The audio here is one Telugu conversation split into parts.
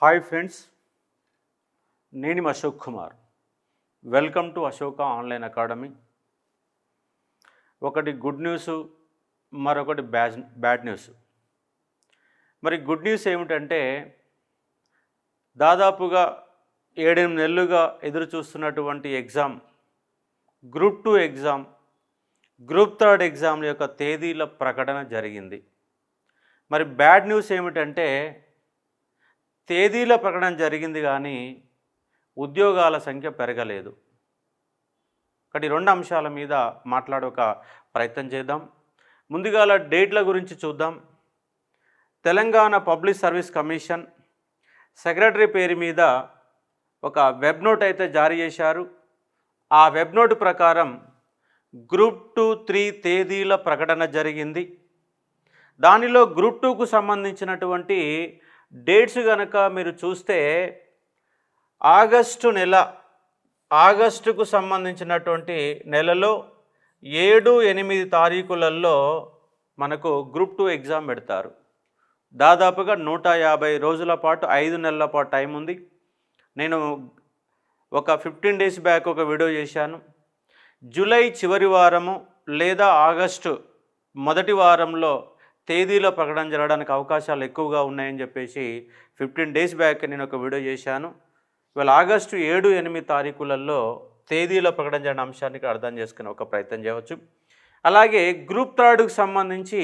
హాయ్ ఫ్రెండ్స్, నేను Ashok Kumar. Welcome to Ashoka online academy. ఒకటి గుడ్ న్యూస్, మరొకటి బ్యాడ్ న్యూస్. మరి గుడ్ న్యూస్ ఏమిటంటే, దాదాపుగా 7-8 నెలలుగా ఎదురు చూస్తున్నటువంటి exam, group 2 exam, group 3 exam యొక్క తేదీల ప్రకటన జరిగింది. మరి బ్యాడ్ న్యూస్ ఏమిటంటే, తేదీల ప్రకటన జరిగింది కానీ ఉద్యోగాల సంఖ్య పెరగలేదు. ఒకటి 2 అంశాల మీద మాట్లాడే ఒక ప్రయత్నం చేద్దాం. ముందుగా డేట్ల గురించి చూద్దాం. Telangana public service commission secretary పేరు మీద ఒక వెబ్ నోట్ అయితే జారీ చేశారు. ఆ వెబ్ నోట్ ప్రకారం గ్రూప్ 2, 3 తేదీల ప్రకటన జరిగింది. దానిలో గ్రూప్ 2కు సంబంధించినటువంటి డేట్స్ కనుక మీరు చూస్తే ఆగస్టుకు సంబంధించినటువంటి నెలలో 7-8 తారీఖులలో మనకు గ్రూప్ 2 ఎగ్జామ్ పెడతారు. దాదాపుగా 150 రోజుల పాటు, 5 నెలల పాటు టైం ఉంది. నేను ఒక 15 డేస్ బ్యాక్ ఒక వీడియో చేశాను. జూలై చివరి వారము లేదా ఆగస్టు మొదటి వారంలో తేదీలో ప్రకటన జరగడానికి అవకాశాలు ఎక్కువగా ఉన్నాయని చెప్పేసి 15 డేస్ బ్యాక్ నేను ఒక వీడియో చేశాను. ఇవాళ ఆగస్టు 7-8 తారీఖులలో తేదీలో ప్రకటన జరిగిన అంశానికి అర్థం చేసుకునే ఒక ప్రయత్నం చేయవచ్చు. అలాగే గ్రూప్ 3కు సంబంధించి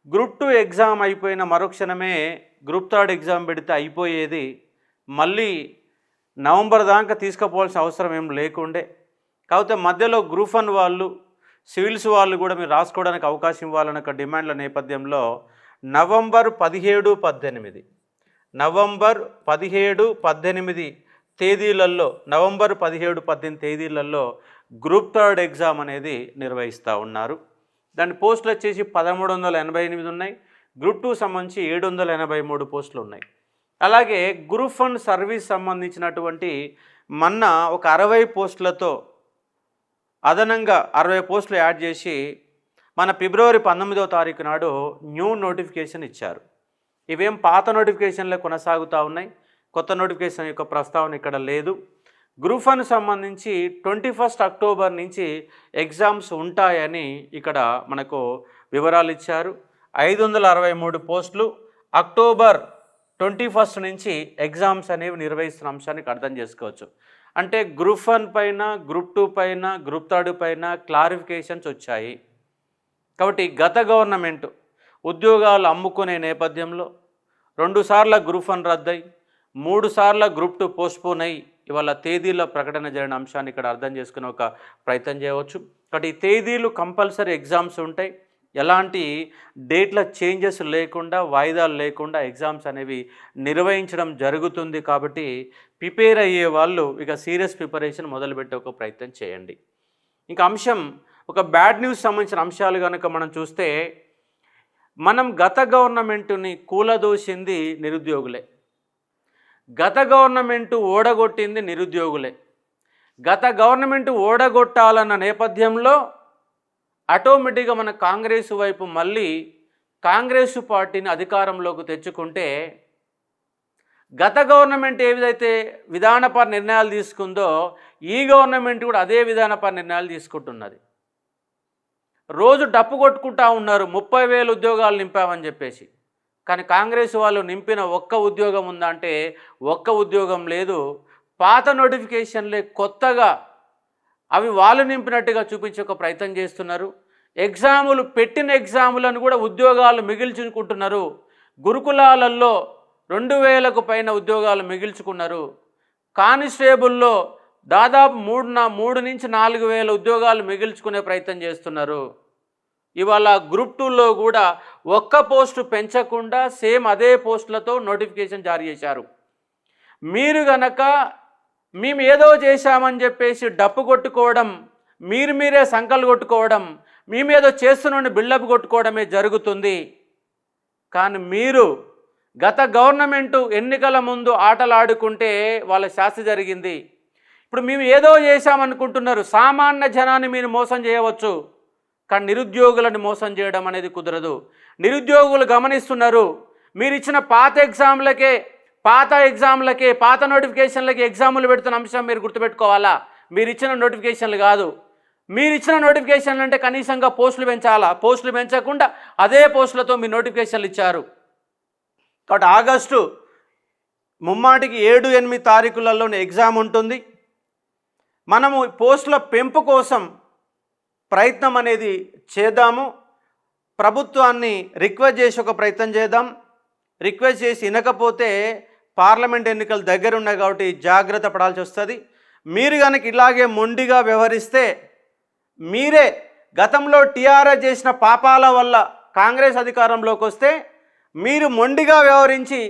గ్రూప్ 2 ఎగ్జామ్ అయిపోయిన మరుక్షణమే గ్రూప్ 3 ఎగ్జామ్ పెడితే అయిపోయేది. మళ్ళీ నవంబర్ దాకా తీసుకుపోవాల్సిన అవసరం ఏం లేకుండే. కాకపోతే మధ్యలో గ్రూప్ 1 వాళ్ళు, సివిల్స్ వాళ్ళు కూడా మీరు రాసుకోవడానికి అవకాశం ఇవ్వాలన్న ఒక డిమాండ్ల నేపథ్యంలో నవంబర్ 17-18 తేదీలలో, నవంబర్ 17-18 తేదీలలో గ్రూప్ 3 ఎగ్జామ్ అనేది నిర్వహిస్తూ ఉన్నారు. దాని పోస్టులు వచ్చేసి 1388 ఉన్నాయి. గ్రూప్ 2 సంబంధించి 783 పోస్టులు ఉన్నాయి. అలాగే గ్రూప్ 1 సర్వీస్ సంబంధించినటువంటి మొన్న ఒక 60 పోస్టులతో అదనంగా 60 పోస్టులు యాడ్ చేసి మన ఫిబ్రవరి 19వ తారీఖు నాడు న్యూ నోటిఫికేషన్ ఇచ్చారు. ఇవేం పాత నోటిఫికేషన్లే కొనసాగుతూ ఉన్నాయి. కొత్త నోటిఫికేషన్ యొక్క ప్రస్తావన ఇక్కడ లేదు. గ్రూప్ 1 సంబంధించి 21 అక్టోబర్ నుంచి ఎగ్జామ్స్ ఉంటాయని ఇక్కడ మనకు వివరాలు ఇచ్చారు. 563 పోస్టులు అక్టోబర్ 21 నుంచి ఎగ్జామ్స్ అనేవి నిర్వహిస్తున్న అంశానికి అర్థం చేసుకోవచ్చు. అంటే గ్రూప్ 1 పైన, గ్రూప్ 2 పైన, గ్రూప్ 3 పైన క్లారిఫికేషన్స్ వచ్చాయి. కాబట్టి గత గవర్నమెంట్ ఉద్యోగాలు అమ్ముకునే నేపథ్యంలో 2 సార్లు గ్రూప్ 1 రద్దయి, 3 సార్లు గ్రూప్ 2 పోస్ట్పోన్ అయ్యి ఇవాళ తేదీల ప్రకటన జరిగిన అంశాన్ని ఇక్కడ అర్థం చేసుకునే ఒక ప్రయత్నం చేయవచ్చు. కాబట్టి ఈ తేదీలు కంపల్సరీ ఎగ్జామ్స్ ఉంటాయి. ఎలాంటి డేట్ల చేంజెస్ లేకుండా, వాయిదాలు లేకుండా ఎగ్జామ్స్ అనేవి నిర్వహించడం జరుగుతుంది. కాబట్టి ప్రిపేర్ అయ్యే వాళ్ళు ఇక సీరియస్ ప్రిపరేషన్ మొదలుపెట్టే ఒక ప్రయత్నం చేయండి. ఇంకా అంశం, ఒక బ్యాడ్ న్యూస్ సంబంధించిన అంశాలు కనుక మనం చూస్తే, మనం గత గవర్నమెంటుని కూలదోసింది నిరుద్యోగులే, గత గవర్నమెంటు ఓడగొట్టింది నిరుద్యోగులే. గత గవర్నమెంటు ఓడగొట్టాలన్న నేపథ్యంలో ఆటోమేటిక్గా మన కాంగ్రెస్ వైపు మళ్ళీ కాంగ్రెస్ పార్టీని అధికారంలోకి తెచ్చుకుంటే, గత గవర్నమెంట్ ఏ విధైతే విధానపర నిర్ణయాలు తీసుకుందో ఈ గవర్నమెంట్ కూడా అదే విధానపర నిర్ణయాలు తీసుకుంటున్నది. రోజు డప్పు కొట్టుకుంటా ఉన్నారు 30,000 ఉద్యోగాలు నింపామని చెప్పేసి. కానీ కాంగ్రెస్ వాళ్ళు నింపిన ఒక్క ఉద్యోగం ఉందా అంటే ఒక్క ఉద్యోగం లేదు. పాత నోటిఫికేషన్లే కొత్తగా అవి వాళ్ళు నింపినట్టుగా చూపించే ఒక ప్రయత్నం చేస్తున్నారు. ఎగ్జాములు పెట్టిన ఎగ్జాములను కూడా ఉద్యోగాలు మిగిల్చుకుంటున్నారు. గురుకులాలలో 2,000కు పైన ఉద్యోగాలు మిగిల్చుకున్నారు. కానిస్టేబుల్లో దాదాపు 3 నుంచి 4,000 ఉద్యోగాలు మిగిల్చుకునే ప్రయత్నం చేస్తున్నారు. ఇవాళ గ్రూప్ 2లో కూడా ఒక్క పోస్టు పెంచకుండా సేమ్ అదే పోస్టులతో నోటిఫికేషన్ జారీ చేశారు. మీరు గనక మేము ఏదో చేశామని చెప్పేసి డప్పు కొట్టుకోవడం, మీరే సంకలు కొట్టుకోవడం, మేమేదో చేస్తున్నామని బిల్డప్ కొట్టుకోవడమే జరుగుతుంది. కానీ మీరు గత గవర్నమెంటు ఎన్నికల ముందు ఆటలు ఆడుకుంటే వాళ్ళ శాస్తి జరిగింది. ఇప్పుడు మేము ఏదో చేశామనుకుంటున్నారు. సామాన్య జనాన్ని మీరు మోసం చేయవచ్చు, కానీ నిరుద్యోగులను మోసం చేయడం అనేది కుదరదు. నిరుద్యోగులు గమనిస్తున్నారు. మీరు ఇచ్చిన పాత ఎగ్జామ్లకే పాత ఎగ్జామ్లకి పాత నోటిఫికేషన్లకి ఎగ్జాములు పెడుతున్న అంశం మీరు గుర్తుపెట్టుకోవాలా. మీరు ఇచ్చిన నోటిఫికేషన్లు కాదు. మీరు ఇచ్చిన నోటిఫికేషన్లు అంటే కనీసంగా పోస్టులు పెంచాలా. పోస్టులు పెంచకుండా అదే పోస్టులతో మీ నోటిఫికేషన్లు ఇచ్చారు. కాబట్టి ఆగస్టు ముమ్మాటికి 7-8 తారీఖులలోనే ఎగ్జామ్ ఉంటుంది. మనము పోస్టుల పెంపు కోసం ప్రయత్నం అనేది చేద్దాము. ప్రభుత్వాన్ని రిక్వెస్ట్ చేసి ఒక ప్రయత్నం చేద్దాం. రిక్వెస్ట్ చేసి వినకపోతే పార్లమెంట్ ఎన్నికలు దగ్గర ఉన్నాయి కాబట్టి జాగ్రత్త పడాల్సి వస్తుంది. మీరు కనుక ఇలాగే మొండిగా వ్యవహరిస్తే మీరే గతంలో టీఆర్ఎస్ చేసిన పాపాల వల్ల కాంగ్రెస్ అధికారంలోకి వస్తే మీరు మొండిగా వ్యవహరించి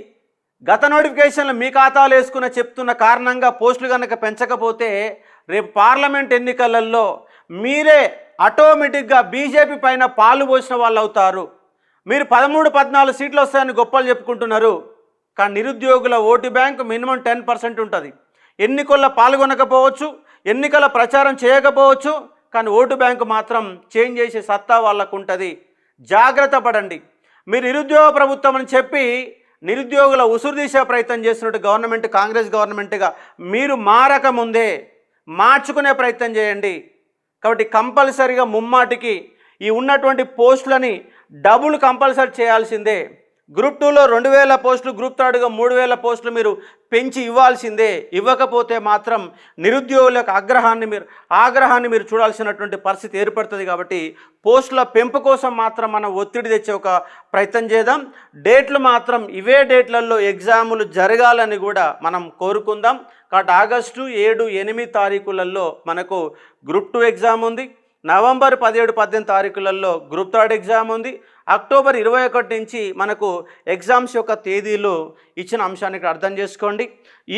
గత నోటిఫికేషన్లు మీ ఖాతాలు వేసుకున్న చెప్తున్న కారణంగా పోస్టులు కనుక పెంచకపోతే రేపు పార్లమెంట్ ఎన్నికలలో మీరే ఆటోమేటిక్గా బీజేపీ పైన పాలు పోసిన వాళ్ళు అవుతారు. మీరు 13-14 సీట్లు వస్తాయని గొప్పలు చెప్పుకుంటున్నారు. కానీ నిరుద్యోగుల ఓటు బ్యాంకు మినిమం 10% ఉంటుంది. ఎన్నికల్లో పాల్గొనకపోవచ్చు, ఎన్నికల ప్రచారం చేయకపోవచ్చు, కానీ ఓటు బ్యాంకు మాత్రం చేంజ్ చేసే సత్తా వాళ్ళకు ఉంటుంది. జాగ్రత్త పడండి. మీరు నిరుద్యోగ ప్రభుత్వం అని చెప్పి నిరుద్యోగుల ఉసురు తీసే ప్రయత్నం చేస్తున్నట్టు గవర్నమెంట్, కాంగ్రెస్ గవర్నమెంట్గా మీరు మారకముందే మార్చుకునే ప్రయత్నం చేయండి. కాబట్టి కంపల్సరీగా ముమ్మాటికి ఈ ఉన్నటువంటి పోస్టులని డబుల్ కంపల్సరీ చేయాల్సిందే. గ్రూప్ 2లో 2000 పోస్టులు, గ్రూప్ 3గా 3000 పోస్టులు మీరు పెంచి ఇవ్వాల్సిందే. ఇవ్వకపోతే మాత్రం నిరుద్యోగులకు ఆగ్రహాన్ని మీరు చూడాల్సినటువంటి పరిస్థితి ఏర్పడుతుంది. కాబట్టి పోస్టుల పెంపు కోసం మాత్రం మనం ఒత్తిడి తెచ్చే ఒక ప్రయత్నం చేద్దాం. డేట్లు మాత్రం ఇవే డేట్లలో ఎగ్జాములు జరగాలని కూడా మనం కోరుకుందాం. కాబట్టి ఆగస్టు 7-8 తారీఖులలో మనకు గ్రూప్ 2 ఎగ్జామ్ ఉంది. నవంబర్ 17-18 తారీఖులలో గ్రూప్ 3 ఎగ్జామ్ ఉంది. అక్టోబర్ 21 నుంచి మనకు ఎగ్జామ్స్ యొక్క తేదీలు ఇచ్చిన అంశానికి అర్థం చేసుకోండి.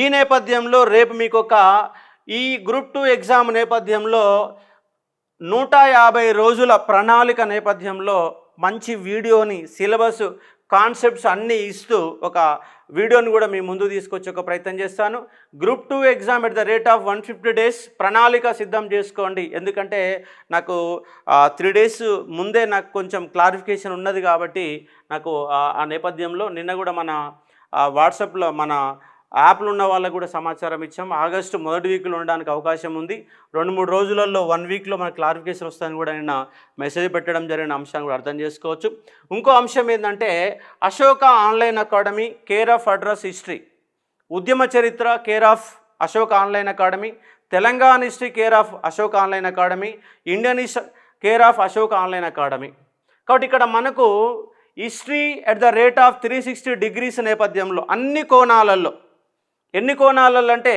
ఈ నేపథ్యంలో రేపు మీకు ఈ గ్రూప్ 2 ఎగ్జామ్ నేపథ్యంలో 150 రోజుల ప్రణాళిక నేపథ్యంలో మంచి వీడియోని, సిలబస్, కాన్సెప్ట్స్ అన్నీ ఇస్తూ ఒక వీడియోని కూడా మీ ముందు తీసుకొచ్చి ఒక ప్రయత్నం చేస్తాను. Group 2 exam at the rate of 150 days ప్రణాళిక సిద్ధం చేసుకోండి. ఎందుకంటే నాకు 3 days ముందే నాకు కొంచెం క్లారిఫికేషన్ ఉన్నది కాబట్టి నాకు ఆ నేపథ్యంలో నిన్న కూడా మన వాట్సాప్లో మన యాప్లు ఉన్న వాళ్ళకు కూడా సమాచారం ఇచ్చాం. ఆగస్టు మొదటి వీక్లో ఉండడానికి అవకాశం ఉంది. 2-3 రోజులలో 1 వీక్లో మనకు క్లారిఫికేషన్ వస్తుందని కూడా నిన్న మెసేజ్ పెట్టడం జరిగిన అంశాన్ని కూడా అర్థం చేసుకోవచ్చు. ఇంకో అంశం ఏంటంటే Ashoka online academy, care of address history, ఉద్యమ చరిత్ర care of Ashoka online academy, Telangana history care of Ashoka online academy, Indian care of Ashoka online academy. కాబట్టి ఇక్కడ మనకు history at the rate of 360 degrees నేపథ్యంలో అన్ని కోణాలలో, ఎన్ని కోణాలలో అంటే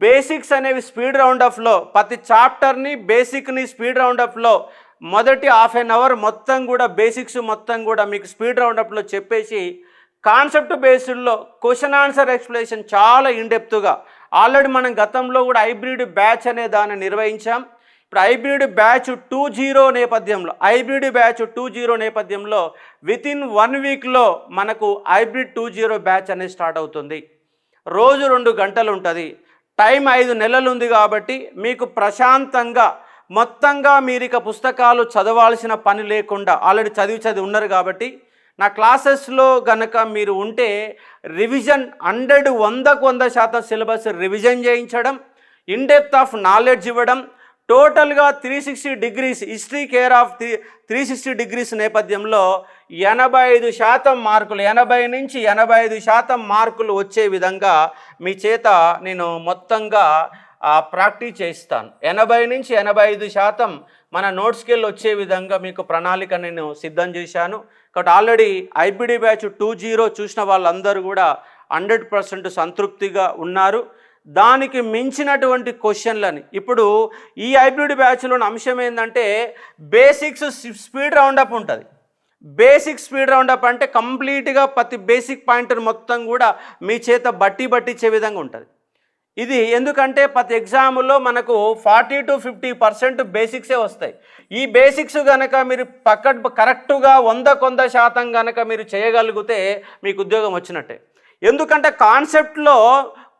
బేసిక్స్ అనేవి స్పీడ్ రౌండప్లో ప్రతి చాప్టర్ని బేసిక్ని స్పీడ్ రౌండప్లో మొదటి ½ an hour మొత్తం కూడా బేసిక్స్ మొత్తం కూడా మీకు స్పీడ్ రౌండప్లో చెప్పేసి కాన్సెప్ట్ బేస్డ్లో క్వశ్చన్ ఆన్సర్ ఎక్స్ప్లెనేషన్ చాలా ఇన్డెప్త్గా ఆల్రెడీ మనం గతంలో కూడా హైబ్రిడ్ బ్యాచ్ అనే దాన్ని నిర్వహించాం. ఇప్పుడు హైబ్రిడ్ బ్యాచ్ 2.0 నేపథ్యంలో వితిన్ 1 వీక్లో మనకు హైబ్రిడ్ 2.0 బ్యాచ్ అనేది స్టార్ట్ అవుతుంది. రోజు 2 గంటలు ఉంటుంది. టైం 5 నెలలు ఉంది కాబట్టి మీకు ప్రశాంతంగా మొత్తంగా మీరు ఇక పుస్తకాలు చదవాల్సిన పని లేకుండా ఆల్రెడీ చదివి ఉన్నారు కాబట్టి నా క్లాసెస్లో గనక మీరు ఉంటే రివిజన్ 100% సిలబస్ రివిజన్ చేయించడం, ఇన్డెప్త్ ఆఫ్ నాలెడ్జ్ ఇవ్వడం, టోటల్గా 360 degrees history care of 360 degrees నేపథ్యంలో 85% మార్కులు, 80 నుంచి 85% మార్కులు వచ్చే విధంగా మీ చేత నేను మొత్తంగా ప్రాక్టీస్ చేయిస్తాను. 80 నుంచి 85% మన నోట్స్కెళ్ళి వచ్చే విధంగా మీకు ప్రణాళిక నేను సిద్ధం చేశాను. కాబట్టి ఆల్రెడీ హైబ్రిడ్ బ్యాచ్ 2.0 చూసిన వాళ్ళందరూ కూడా 100% సంతృప్తిగా ఉన్నారు. దానికి మించినటువంటి క్వశ్చన్లని ఇప్పుడు ఈ హైబ్రిడ్ బ్యాచ్లోని అంశం ఏంటంటే బేసిక్స్ స్పీడ్ రౌండప్ ఉంటుంది. బేసిక్ స్పీడ్ రౌండప్ అంటే కంప్లీట్గా ప్రతి బేసిక్ పాయింటర్ మొత్తం కూడా మీ చేత బట్టిచ్చే విధంగా ఉంటుంది. ఇది ఎందుకంటే ప్రతి ఎగ్జామ్లో మనకు 40 to 50% బేసిక్సే వస్తాయి. ఈ బేసిక్స్ కనుక మీరు కరెక్ట్గా 100% కనుక మీరు చేయగలిగితే మీకు ఉద్యోగం వచ్చినట్టే. ఎందుకంటే కాన్సెప్ట్లో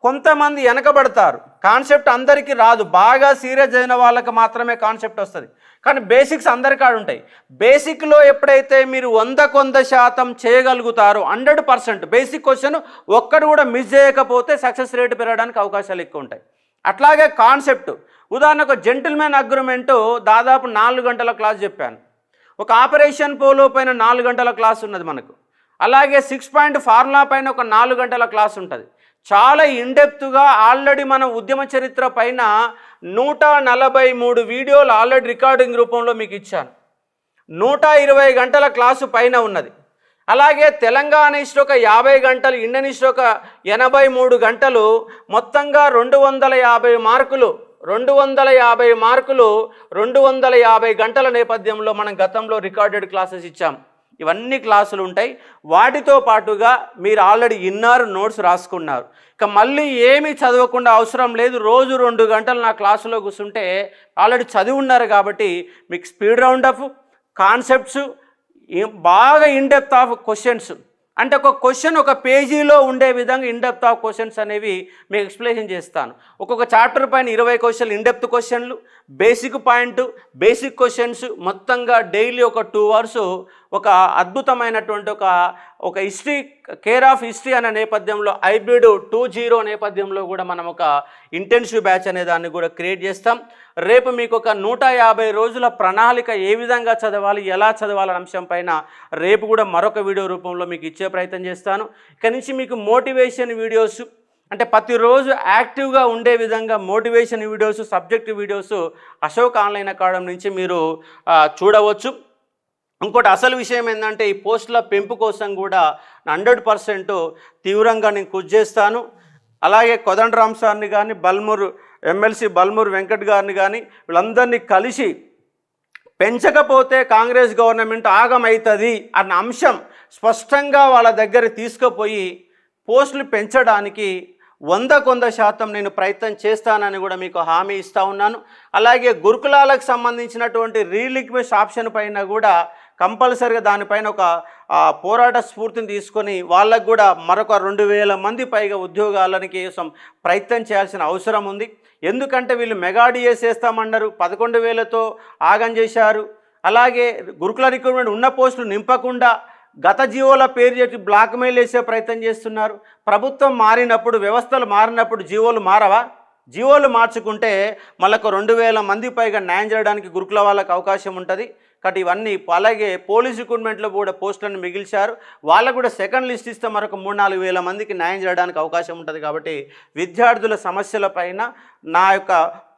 కొంతమంది వెనకబడతారు. కాన్సెప్ట్ అందరికీ రాదు, బాగా సీరియస్ అయిన వాళ్ళకి మాత్రమే కాన్సెప్ట్ వస్తుంది. కానీ బేసిక్స్ అందరికాడ ఉంటాయి. బేసిక్లో ఎప్పుడైతే మీరు 100% చేయగలుగుతారో 100% బేసిక్ క్వశ్చన్ ఒక్కడు కూడా మిస్ చేయకపోతే సక్సెస్ రేట్ పెరగడానికి అవకాశాలు ఎక్కువ ఉంటాయి. అట్లాగే కాన్సెప్ట్, ఉదాహరణకు జెంటిల్మెన్ అగ్రిమెంటు దాదాపు 4 గంటల క్లాస్ చెప్పాను. ఒక ఆపరేషన్ పోలో పైన 4 గంటల క్లాస్ ఉన్నది మనకు. అలాగే 6 పాయింట్ ఫార్ములా పైన ఒక 4 గంటల క్లాస్ ఉంటుంది. చాలా ఇన్డెప్త్గా ఆల్రెడీ మనం ఉద్యమ చరిత్ర పైన 143 వీడియోలు ఆల్రెడీ రికార్డింగ్ రూపంలో మీకు ఇచ్చాను. 120 గంటల క్లాసు పైన ఉన్నది. అలాగే తెలంగాణ హిస్టరీ ఒక 50 గంటలు, ఇండియన్ హిస్టరీ ఒక 83 గంటలు, మొత్తంగా 250 మార్కులు 250 గంటల నేపథ్యంలో మనం గతంలో రికార్డెడ్ క్లాసెస్ ఇచ్చాం. ఇవన్నీ క్లాసులు ఉంటాయి. వాటితో పాటుగా మీరు ఆల్రెడీ ఇన్నారు, నోట్స్ రాసుకున్నారు. ఇక మళ్ళీ ఏమీ చదవకుండా అవసరం లేదు. రోజు 2 గంటలు నా క్లాసులో కూర్చుంటే ఆల్రెడీ చదివి ఉన్నారు కాబట్టి మీకు స్పీడ్ రౌండ్ ఆఫ్ కాన్సెప్ట్స్, బాగా ఇన్డెప్త్ ఆఫ్ క్వశ్చన్స్, అంటే ఒక క్వశ్చన్ ఒక పేజీలో ఉండే విధంగా ఇన్డెప్త్ ఆఫ్ క్వశ్చన్స్ అనేవి మీకు ఎక్స్ప్లెయిన్ చేస్తాను. ఒక్కొక్క చాప్టర్ పైన 20 క్వశ్చన్లు, ఇన్డెప్త్ క్వశ్చన్లు, బేసిక్ పాయింట్, బేసిక్ క్వశ్చన్స్, మొత్తంగా డైలీ ఒక 2 అవర్స్ ఒక అద్భుతమైనటువంటి ఒక హిస్టరీ, కేర్ ఆఫ్ హిస్టరీ అనే నేపథ్యంలో హైబ్రిడ్ 2.0 నేపథ్యంలో కూడా మనం ఒక ఇంటెన్సివ్ బ్యాచ్ అనే దాన్ని కూడా క్రియేట్ చేస్తాం. రేపు మీకు ఒక 150 రోజుల ప్రణాళిక ఏ విధంగా చదవాలి, ఎలా చదవాలనే అంశం పైన రేపు కూడా మరొక వీడియో రూపంలో మీకు ఇచ్చే ప్రయత్నం చేస్తాను. ఇక్కడి నుంచి మీకు మోటివేషన్ వీడియోస్, అంటే ప్రతిరోజు యాక్టివ్గా ఉండే విధంగా motivation videos, subject videos Ashok online academy నుంచి మీరు చూడవచ్చు. ఇంకోటి అసలు విషయం ఏంటంటే ఈ పోస్టుల పెంపు కోసం కూడా 100% తీవ్రంగా నేను కృషి చేస్తాను. అలాగే కోదండరామ్ సార్ని కానీ, ఎమ్మెల్సీ బల్మూరు వెంకట్ గారిని కానీ, వీళ్ళందరినీ కలిసి పెంచకపోతే కాంగ్రెస్ గవర్నమెంట్ ఆగమవుతుంది అన్న అంశం స్పష్టంగా వాళ్ళ దగ్గర తీసుకుపోయి పోస్టులు పెంచడానికి 100% నేను ప్రయత్నం చేస్తానని కూడా మీకు హామీ ఇస్తూ ఉన్నాను. అలాగే గురుకులాలకు సంబంధించినటువంటి రీలిక్వెస్ట్ ఆప్షన్ పైన కూడా కంపల్సరీగా దానిపైన ఒక పోరాట స్ఫూర్తిని తీసుకొని వాళ్ళకు కూడా మరొక 2000 మంది పైగా ఉద్యోగాలకి కోసం ప్రయత్నం చేయాల్సిన అవసరం ఉంది. ఎందుకంటే వీళ్ళు మెగా డిఎస్ చేస్తామన్నారు, 11,000తో ఆగం చేశారు. అలాగే గురుకుల రిక్రూట్మెంట్ ఉన్న పోస్టులు నింపకుండా గత జీవోల పేరు చెప్పి బ్లాక్మెయిల్ చేసే ప్రయత్నం చేస్తున్నారు. ప్రభుత్వం మారినప్పుడు, వ్యవస్థలు మారినప్పుడు జీవోలు మారవా? జీవోలు మార్చుకుంటే మళ్ళొక 2000 మంది పైగా న్యాయం చేయడానికి గురుకుల వాళ్ళకి అవకాశం ఉంటుంది. కాబట్టి ఇవన్నీ, అలాగే పోలీస్ రిక్రూట్మెంట్లో కూడా పోస్టులను మిగిల్చారు, వాళ్ళకు కూడా సెకండ్ లిస్ట్ ఇస్తే మరొక 3-4 వేల మందికి న్యాయం చేయడానికి అవకాశం ఉంటుంది. కాబట్టి విద్యార్థుల సమస్యలపైన నా యొక్క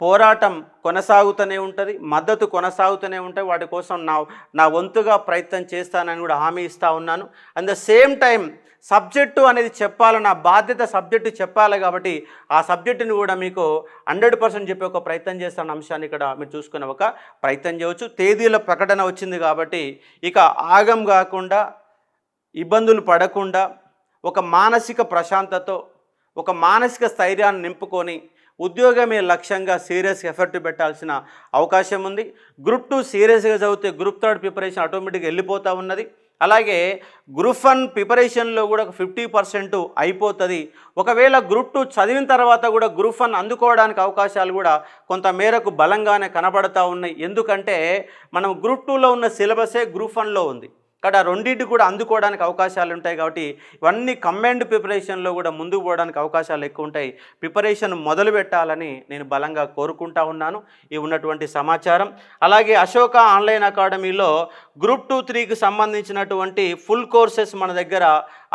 పోరాటం కొనసాగుతూనే ఉంటుంది, మద్దతు కొనసాగుతూనే ఉంటాయి. వాటి కోసం నా వంతుగా ప్రయత్నం చేస్తానని కూడా హామీ ఇస్తూ ఉన్నాను. At the same time subject అనేది చెప్పాలి, నా బాధ్యత సబ్జెక్టు చెప్పాలి. కాబట్టి ఆ సబ్జెక్టుని కూడా మీకు 100% చెప్పే ఒక ప్రయత్నం చేస్తున్న అంశాన్ని ఇక్కడ మీరు చూసుకునే ఒక ప్రయత్నం చేయవచ్చు. తేదీల ప్రకటన వచ్చింది కాబట్టి ఇక ఆగం కాకుండా, ఇబ్బందులు పడకుండా, ఒక మానసిక ప్రశాంతతో, ఒక మానసిక స్థైర్యాన్ని నింపుకొని ఉద్యోగమే లక్ష్యంగా సీరియస్ ఎఫర్ట్ పెట్టాల్సిన అవకాశం ఉంది. గ్రూప్ 2 సీరియస్గా చదివితే గ్రూప్ 3 ప్రిపరేషన్ ఆటోమేటిక్గా వెళ్ళిపోతూ ఉన్నది. అలాగే గ్రూప్ 1 ప్రిపరేషన్లో కూడా ఒక 50% అయిపోతుంది. ఒకవేళ గ్రూప్ 2 చదివిన తర్వాత కూడా గ్రూప్ 1 అందుకోవడానికి అవకాశాలు కూడా కొంత మేరకు బలంగానే కనబడతా ఉన్నాయి. ఎందుకంటే మనం గ్రూప్ 2లో ఉన్న సిలబసే గ్రూప్ 1లో ఉంది. కాబట్టి ఆ రెండింటి కూడా అందుకోవడానికి అవకాశాలు ఉంటాయి. కాబట్టి ఇవన్నీ కంబైన్డ్ ప్రిపరేషన్లో కూడా ముందుకు పోవడానికి అవకాశాలు ఎక్కువ ఉంటాయి. ప్రిపరేషన్ మొదలు పెట్టాలని నేను బలంగా కోరుకుంటా ఉన్నాను. ఈ ఉన్నటువంటి సమాచారం. అలాగే అశోక ఆన్లైన్ అకాడమీలో గ్రూప్ 2, 3కి సంబంధించినటువంటి ఫుల్ కోర్సెస్ మన దగ్గర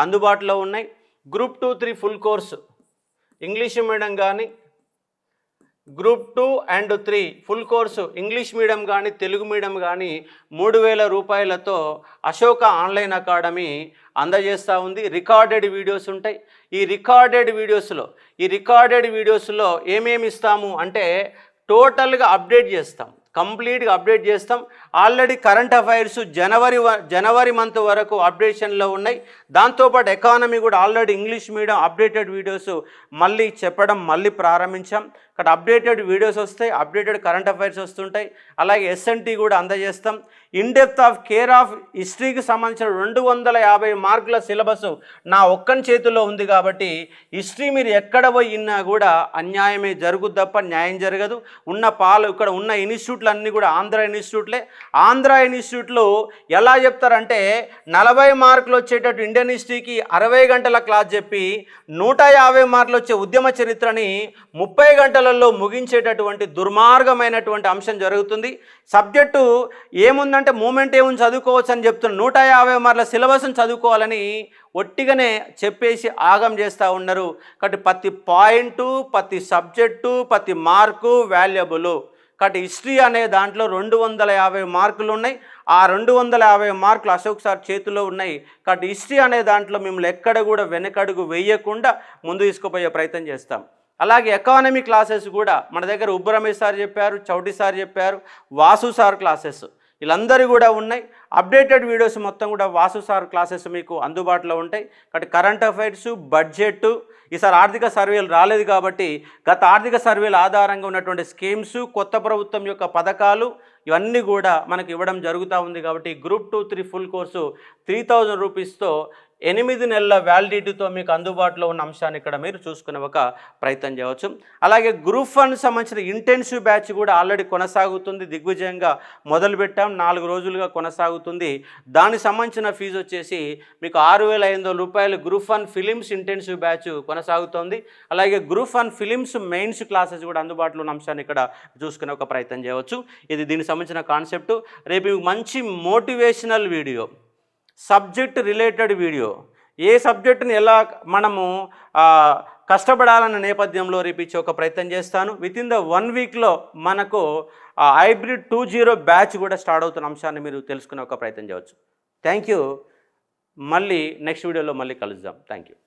అందుబాటులో ఉన్నాయి. Group 2, 3 full course English medium కానీ, group 2 and 3 full course English medium కానీ, తెలుగు మీడియం కానీ 3,000 రూపాయలతో అశోక ఆన్లైన్ అకాడమీ అందజేస్తూ ఉంది. రికార్డెడ్ వీడియోస్ ఉంటాయి. ఈ రికార్డెడ్ వీడియోస్లో ఏమేమి ఇస్తాము అంటే టోటల్గా అప్డేట్ చేస్తాం, కంప్లీట్గా అప్డేట్ చేస్తాం. ఆల్రెడీ కరెంట్ అఫైర్స్ జనవరి మంత్ వరకు అప్డేషన్లో ఉన్నాయి. దాంతోపాటు ఎకానమీ కూడా already English medium updated videos మళ్ళీ చెప్పడం ప్రారంభించాం. ఇక్కడ అప్డేటెడ్ వీడియోస్ వస్తాయి, అప్డేటెడ్ కరెంట్ అఫైర్స్ వస్తుంటాయి. అలాగే ఎస్ఎన్టీ కూడా అందజేస్తాం. In depth of care of హిస్టరీకి సంబంధించిన 250 మార్కుల సిలబస్ నా ఒక్కని చేతిలో ఉంది కాబట్టి హిస్టరీ మీరు ఎక్కడ పోయి ఇన్నా కూడా అన్యాయమే జరుగుద్ది తప్ప న్యాయం జరగదు. ఇక్కడ ఉన్న ఇన్స్టిట్యూట్లు అన్నీ కూడా ఆంధ్ర ఇన్స్టిట్యూట్లే. ఆంధ్ర ఇన్స్టిట్యూట్లో ఎలా చెప్తారంటే 40 మార్కులు వచ్చేటట్టు ఇండియన్ హిస్టరీకి 60 గంటల క్లాస్ చెప్పి 150 మార్కులు వచ్చే ఉద్యమ చరిత్రని 30 గంటలలో ముగించేటటువంటి దుర్మార్గమైనటువంటి అంశం జరుగుతుంది. సబ్జెక్టు ఏముందంటే మూమెంట్ ఏముంది చదువుకోవచ్చు అని చెప్తున్న 150 మార్కుల సిలబస్ని చదువుకోవాలని ఒట్టిగానే చెప్పేసి ఆగం చేస్తూ ఉన్నారు. కాబట్టి ప్రతి పాయింటు, ప్రతి సబ్జెక్టు, ప్రతి మార్కు వాల్యుబుల్. కాబట్టి హిస్టరీ అనే దాంట్లో 250 మార్కులు ఉన్నాయి. ఆ 250 మార్కులు అశోక్ సార్ చేతిలో ఉన్నాయి. కాబట్టి హిస్టరీ అనే దాంట్లో మిమ్మల్ని ఎక్కడ కూడా వెనకడుగు వేయకుండా ముందు తీసుకుపోయే ప్రయత్నం చేస్తాం. అలాగే ఎకానమీ క్లాసెస్ కూడా మన దగ్గర ఉబ్బు రమేష్ సార్ చెప్పారు, చౌటి సార్ చెప్పారు, వాసు సార్ క్లాసెస్ వీళ్ళందరూ కూడా ఉన్నాయి. అప్డేటెడ్ వీడియోస్ మొత్తం కూడా వాసు సార్ క్లాసెస్ మీకు అందుబాటులో ఉంటాయి. కాబట్టి కరెంట్ అఫైర్స్, బడ్జెట్, ఈసారి ఆర్థిక సర్వేలు రాలేదు కాబట్టి గత ఆర్థిక సర్వేల ఆధారంగా ఉన్నటువంటి స్కీమ్స్, కొత్త ప్రభుత్వం యొక్క పథకాలు ఇవన్నీ కూడా మనకు ఇవ్వడం జరుగుతూ ఉంది. కాబట్టి గ్రూప్ 2, 3 ఫుల్ కోర్సు 3000 రూపీస్తో 8 నెలల వ్యాలిడిటీతో మీకు అందుబాటులో ఉన్న అంశాన్ని ఇక్కడ మీరు చూసుకునే ఒక ప్రయత్నం చేయవచ్చు. అలాగే గ్రూప్ 1 సంబంధించిన ఇంటెన్సివ్ బ్యాచ్ కూడా ఆల్రెడీ కొనసాగుతుంది. దిగ్విజయంగా మొదలుపెట్టాం, 4 రోజులుగా కొనసాగుతుంది. దానికి సంబంధించిన ఫీజు వచ్చేసి మీకు 6500 రూపాయలు. గ్రూప్ 1 ఫిలిమ్స్ ఇంటెన్సివ్ బ్యాచ్ కొనసాగుతోంది. అలాగే గ్రూప్ 1 ఫిలిమ్స్ మెయిన్స్ క్లాసెస్ కూడా అందుబాటులో ఉన్న అంశాన్ని ఇక్కడ చూసుకునే ఒక ప్రయత్నం చేయవచ్చు. ఇది దీనికి సంబంధించిన కాన్సెప్ట్. రేపు మంచి motivational video, subject related video, ఏ సబ్జెక్టుని ఎలా మనము కష్టపడాలన్న నేపథ్యంలో రేపు ఇచ్చే ఒక ప్రయత్నం చేస్తాను. వితిన్ ద 1 వీక్లో మనకు హైబ్రిడ్ 2.0 బ్యాచ్ కూడా స్టార్ట్ అవుతున్న అంశాన్ని మీరు తెలుసుకునే ఒక ప్రయత్నం చేయవచ్చు. Thank you. మళ్ళీ నెక్స్ట్ వీడియోలో మళ్ళీ కలుద్దాం. Thank you.